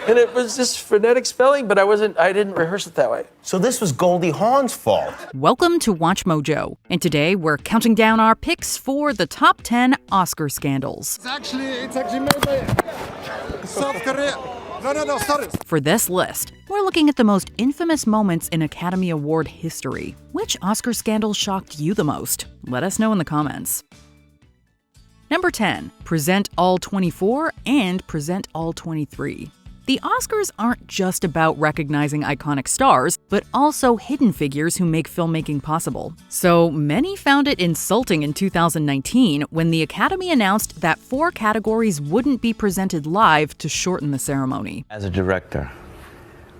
And it was just phonetic spelling, but I didn't rehearse it that way. So this was Goldie Hawn's fault. Welcome to Watch Mojo, and today we're counting down our picks for the top 10 Oscar scandals. It's actually made by South Korea. No, sorry. For this list, we're looking at the most infamous moments in Academy Award history. Which Oscar scandal shocked you the most? Let us know in the comments. Number 10, present all 24 and present all 23. The Oscars aren't just about recognizing iconic stars, but also hidden figures who make filmmaking possible. So many found it insulting in 2019 when the Academy announced that 4 categories wouldn't be presented live to shorten the ceremony. As a director,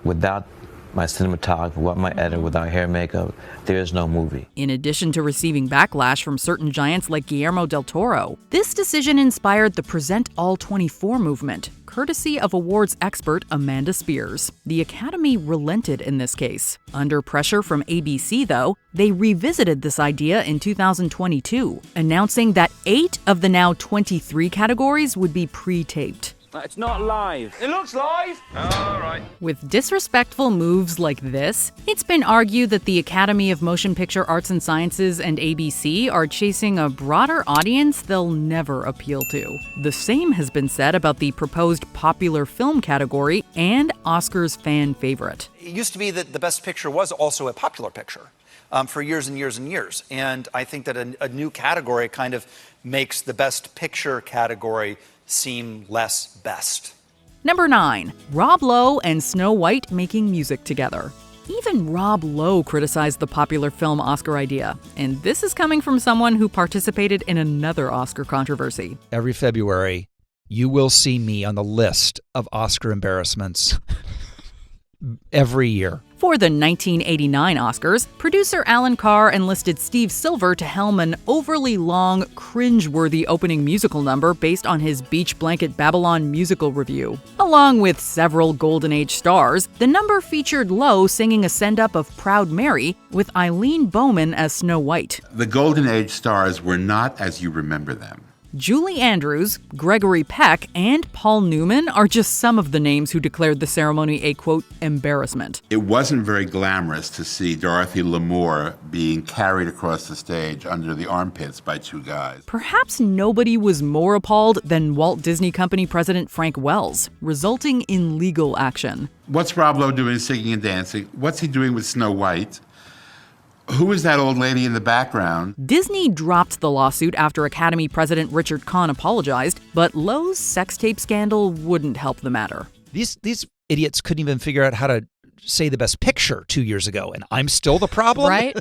without my cinematographer, without my editor, without hair and makeup, there is no movie. In addition to receiving backlash from certain giants like Guillermo del Toro, this decision inspired the Present All 24 movement, courtesy of awards expert Amanda Spears. The Academy relented in this case. Under pressure from ABC, though, they revisited this idea in 2022, announcing that 8 of the now 23 categories would be pre-taped. It's not live. It looks live. All right. With disrespectful moves like this, it's been argued that the Academy of Motion Picture Arts and Sciences and ABC are chasing a broader audience they'll never appeal to. The same has been said about the proposed popular film category and Oscars fan favorite. It used to be that the Best Picture was also a popular picture for years and years and years. And I think that a new category kind of makes the Best Picture category seem less best. Number 9, Rob Lowe and Snow White making music together. Even Rob Lowe criticized the popular film Oscar idea, and this is coming from someone who participated in another Oscar controversy. Every February, you will see me on the list of Oscar embarrassments every year. For the 1989 Oscars, producer Alan Carr enlisted Steve Silver to helm an overly long, cringe-worthy opening musical number based on his Beach Blanket Babylon musical review. Along with several Golden Age stars, the number featured Lowe singing a send-up of Proud Mary with Eileen Bowman as Snow White. The Golden Age stars were not as you remember them. Julie Andrews, Gregory Peck, and Paul Newman are just some of the names who declared the ceremony a, quote, embarrassment. It wasn't very glamorous to see Dorothy Lamour being carried across the stage under the armpits by 2 guys. Perhaps nobody was more appalled than Walt Disney Company president Frank Wells, resulting in legal action. What's Rob Lowe doing singing and dancing? What's he doing with Snow White? Who is that old lady in the background? Disney dropped the lawsuit after Academy President Richard Kahn apologized, but Lowe's sex tape scandal wouldn't help the matter. These idiots couldn't even figure out how to say the Best Picture 2 years ago, and I'm still the problem? Right?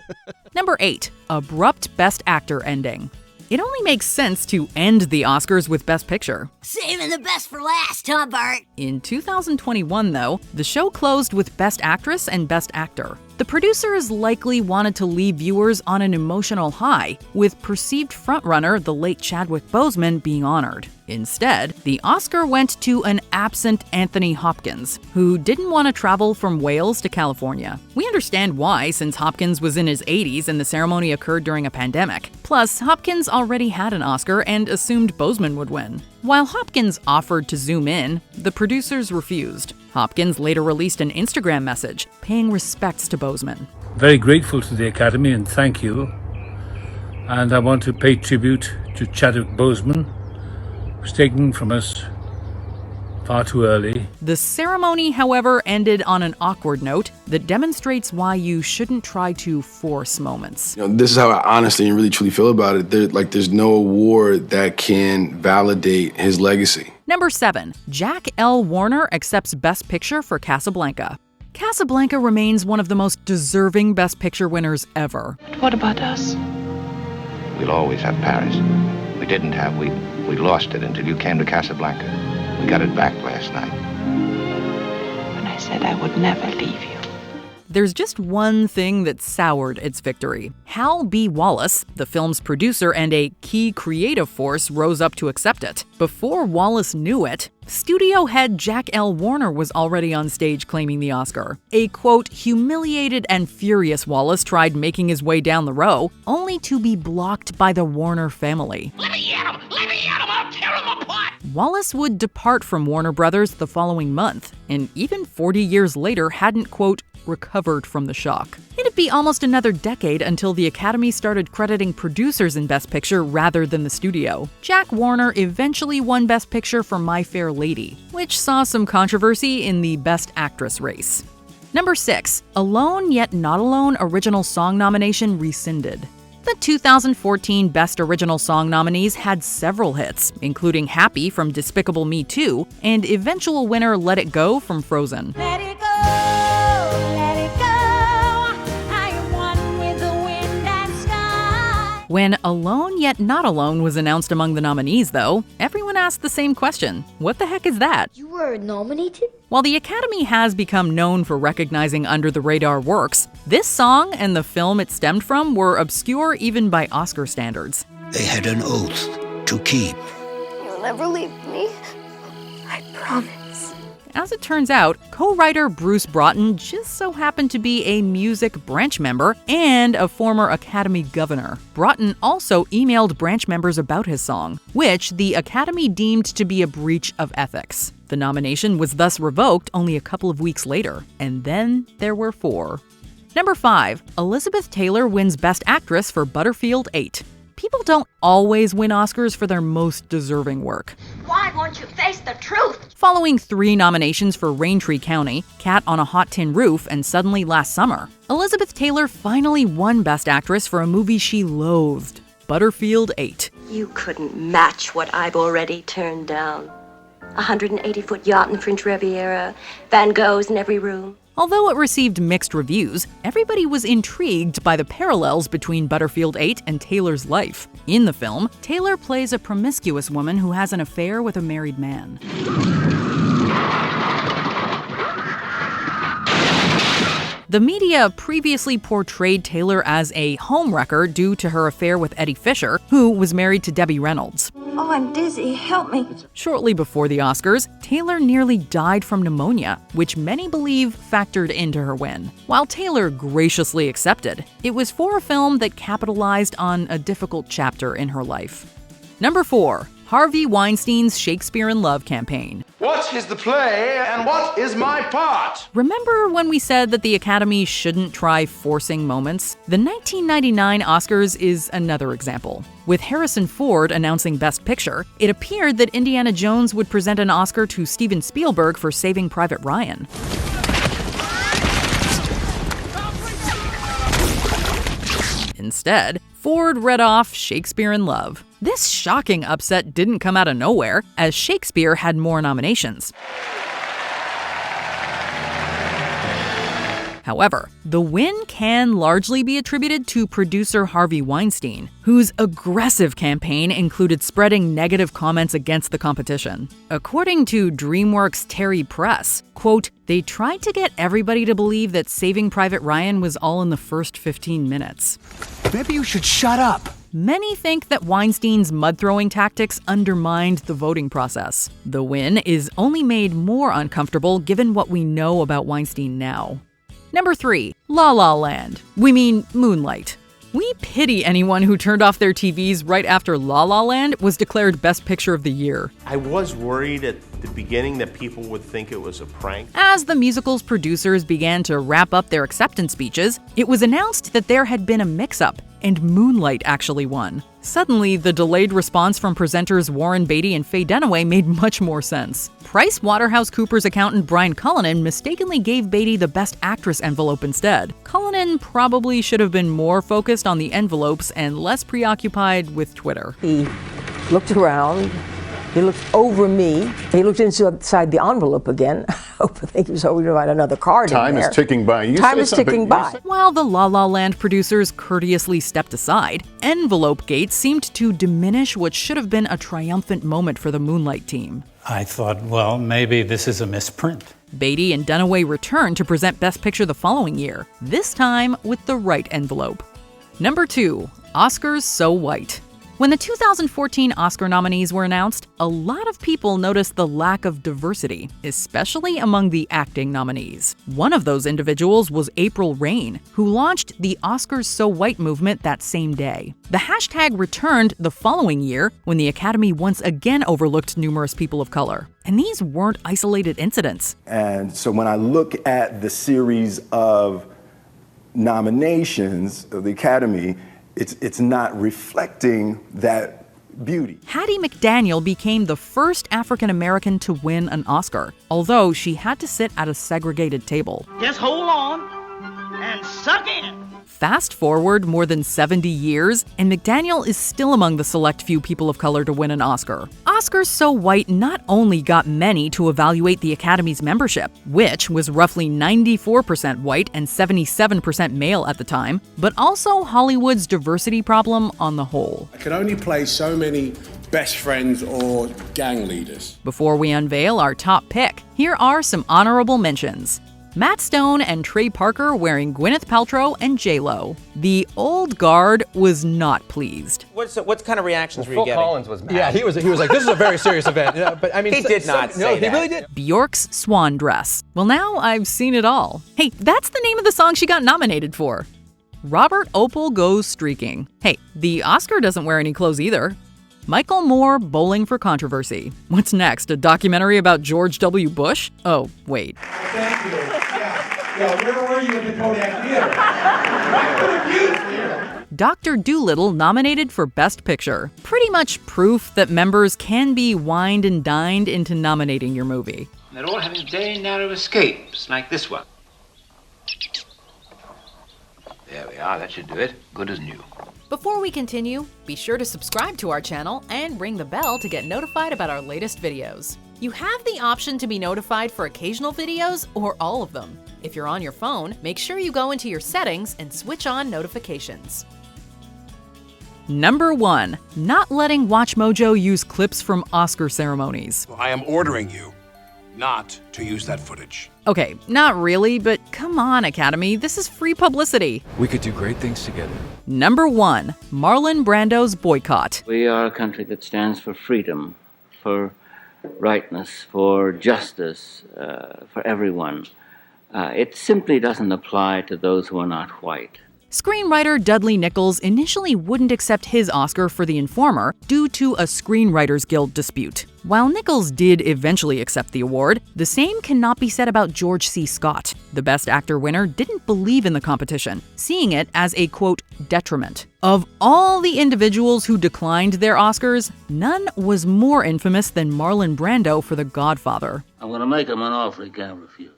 Number 8, abrupt Best Actor ending. It only makes sense to end the Oscars with Best Picture. Saving the best for last, huh, Bart? In 2021, though, the show closed with Best Actress and Best Actor. The producers likely wanted to leave viewers on an emotional high, with perceived frontrunner, the late Chadwick Boseman, being honored. Instead, the Oscar went to an absent Anthony Hopkins, who didn't want to travel from Wales to California. We understand why, since Hopkins was in his 80s and the ceremony occurred during a pandemic. Plus, Hopkins already had an Oscar and assumed Boseman would win. While Hopkins offered to zoom in, the producers refused. Hopkins later released an Instagram message, paying respects to Boseman. Very grateful to the Academy and thank you. And I want to pay tribute to Chadwick Boseman, who's taken from us far too early. The ceremony, however, ended on an awkward note that demonstrates why you shouldn't try to force moments. This is how I honestly and really truly feel about it. There's no award that can validate his legacy. Number 7, Jack L. Warner accepts Best Picture for Casablanca. Casablanca remains one of the most deserving Best Picture winners ever. What about us? We'll always have Paris. We didn't have, we lost it until you came to Casablanca. We got it back last night. When I said I would never leave you. There's just one thing that soured its victory. Hal B. Wallace, the film's producer and a key creative force, rose up to accept it. Before Wallace knew it, studio head Jack L. Warner was already on stage claiming the Oscar. A, quote, humiliated and furious Wallace tried making his way down the row, only to be blocked by the Warner family. Let me at him! Let me at him! I'll tear him apart! Wallace would depart from Warner Brothers the following month, and even 40 years later hadn't, quote, recovered from the shock. It'd be almost another decade until the Academy started crediting producers in Best Picture rather than the studio. Jack Warner eventually won Best Picture for My Fair Lady, which saw some controversy in the Best Actress race. Number 6. Alone Yet Not Alone Original Song nomination rescinded. The 2014 Best Original Song nominees had several hits, including Happy from Despicable Me 2 and eventual winner Let It Go from Frozen. Let it go, let it go. I am one with the wind and sky. When Alone Yet Not Alone was announced among the nominees, though, everyone asked the same question. What the heck is that? You were nominated? While the Academy has become known for recognizing under-the-radar works, this song and the film it stemmed from were obscure even by Oscar standards. They had an oath to keep. You'll never leave me. I promise. As it turns out, co-writer Bruce Broughton just so happened to be a music branch member and a former Academy governor. Broughton also emailed branch members about his song, which the Academy deemed to be a breach of ethics. The nomination was thus revoked only a couple of weeks later, and then there were 4. Number 5. Elizabeth Taylor wins Best Actress for Butterfield 8. People don't always win Oscars for their most deserving work. Why won't you face the truth? Following 3 nominations for Raintree County, Cat on a Hot Tin Roof, and Suddenly Last Summer, Elizabeth Taylor finally won Best Actress for a movie she loathed, Butterfield 8. You couldn't match what I've already turned down. A 180-foot yacht in the French Riviera, Van Goghs in every room. Although it received mixed reviews, everybody was intrigued by the parallels between Butterfield 8 and Taylor's life. In the film, Taylor plays a promiscuous woman who has an affair with a married man. The media previously portrayed Taylor as a homewrecker due to her affair with Eddie Fisher, who was married to Debbie Reynolds. Oh, I'm dizzy. Help me. Shortly before the Oscars, Taylor nearly died from pneumonia, which many believe factored into her win. While Taylor graciously accepted, it was for a film that capitalized on a difficult chapter in her life. Number 4. Harvey Weinstein's Shakespeare in Love campaign. What is the play and what is my part? Remember when we said that the Academy shouldn't try forcing moments? The 1999 Oscars is another example. With Harrison Ford announcing Best Picture, it appeared that Indiana Jones would present an Oscar to Steven Spielberg for Saving Private Ryan. Instead, Ford read off Shakespeare in Love. This shocking upset didn't come out of nowhere, as Shakespeare had more nominations. However, the win can largely be attributed to producer Harvey Weinstein, whose aggressive campaign included spreading negative comments against the competition. According to DreamWorks' Terry Press, quote, "They tried to get everybody to believe that Saving Private Ryan was all in the first 15 minutes. Maybe you should shut up." Many think that Weinstein's mud-throwing tactics undermined the voting process. The win is only made more uncomfortable given what we know about Weinstein now. Number 3. La La Land. We mean Moonlight. We pity anyone who turned off their TVs right after La La Land was declared Best Picture of the Year. I was worried at the beginning that people would think it was a prank. As the musical's producers began to wrap up their acceptance speeches, it was announced that there had been a mix-up, and Moonlight actually won. Suddenly, the delayed response from presenters Warren Beatty and Faye Dunaway made much more sense. PricewaterhouseCoopers accountant Brian Cullinan mistakenly gave Beatty the Best Actress envelope instead. Cullinan probably should have been more focused on the envelopes and less preoccupied with Twitter. He looked around. He looked over me. He looked inside the envelope again. I think he was hoping to find another card in there. Time is ticking by. Time is ticking by. While the La La Land producers courteously stepped aside, Envelope Gate seemed to diminish what should have been a triumphant moment for the Moonlight team. I thought, well, maybe this is a misprint. Beatty and Dunaway returned to present Best Picture the following year, this time with the right envelope. Number 2. Oscars So White. When the 2014 Oscar nominees were announced, a lot of people noticed the lack of diversity, especially among the acting nominees. One of those individuals was April Reign, who launched the Oscars So White movement that same day. The hashtag returned the following year when the Academy once again overlooked numerous people of color. And these weren't isolated incidents. And so when I look at the series of nominations of the Academy, it's not reflecting that beauty. Hattie McDaniel became the first African American to win an Oscar, although she had to sit at a segregated table. Just hold on and suck in. Fast forward more than 70 years, and McDaniel is still among the select few people of color to win an Oscar. Oscars So White not only got many to evaluate the Academy's membership, which was roughly 94% white and 77% male at the time, but also Hollywood's diversity problem on the whole. I can only play so many best friends or gang leaders. Before we unveil our top pick, here are some honorable mentions. Matt Stone and Trey Parker wearing Gwyneth Paltrow and J-Lo. The old guard was not pleased. What kind of reactions were you Phil getting? Collins was mad. Yeah, he was like, this is a very serious event. Yeah, but I mean, He did not say he that. really did. Bjork's swan dress. Well, now I've seen it all. Hey, that's the name of the song she got nominated for. Robert Opel goes streaking. Hey, the Oscar doesn't wear any clothes either. Michael Moore bowling for controversy. What's next, a documentary about George W. Bush? Oh, wait. Thank you. Yeah, where were you in the Kodak Theater? I could have used you. Dr. Dolittle nominated for Best Picture. Pretty much proof that members can be wined and dined into nominating your movie. They're all having very narrow escapes, like this one. There we are, that should do it. Good as new. Before we continue, be sure to subscribe to our channel and ring the bell to get notified about our latest videos. You have the option to be notified for occasional videos or all of them. If you're on your phone, make sure you go into your settings and switch on notifications. Number 1. Not letting WatchMojo use clips from Oscar ceremonies. I am ordering you not to use that footage. Okay, not really, but come on, Academy, this is free publicity. We could do great things together. Number 1. Marlon Brando's boycott. We are a country that stands for freedom, for rightness, for justice, for everyone. It simply doesn't apply to those who are not white. Screenwriter Dudley Nichols initially wouldn't accept his Oscar for The Informer due to a Screenwriters Guild dispute. While Nichols did eventually accept the award, the same cannot be said about George C. Scott. The Best Actor winner didn't believe in the competition, seeing it as a, quote, detriment. Of all the individuals who declined their Oscars, none was more infamous than Marlon Brando for The Godfather. I'm going to make him an offer he can't refuse.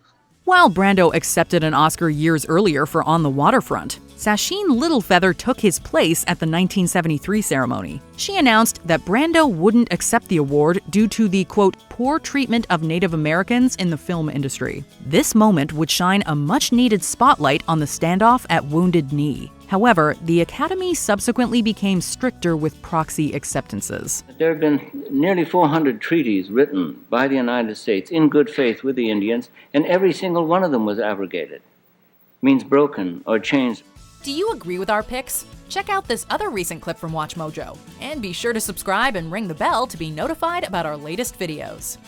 While Brando accepted an Oscar years earlier for On the Waterfront, Sacheen Littlefeather took his place at the 1973 ceremony. She announced that Brando wouldn't accept the award due to the, quote, poor treatment of Native Americans in the film industry. This moment would shine a much-needed spotlight on the standoff at Wounded Knee. However, the Academy subsequently became stricter with proxy acceptances. There have been nearly 400 treaties written by the United States in good faith with the Indians, and every single one of them was abrogated. Means broken or changed. Do you agree with our picks? Check out this other recent clip from WatchMojo. And be sure to subscribe and ring the bell to be notified about our latest videos.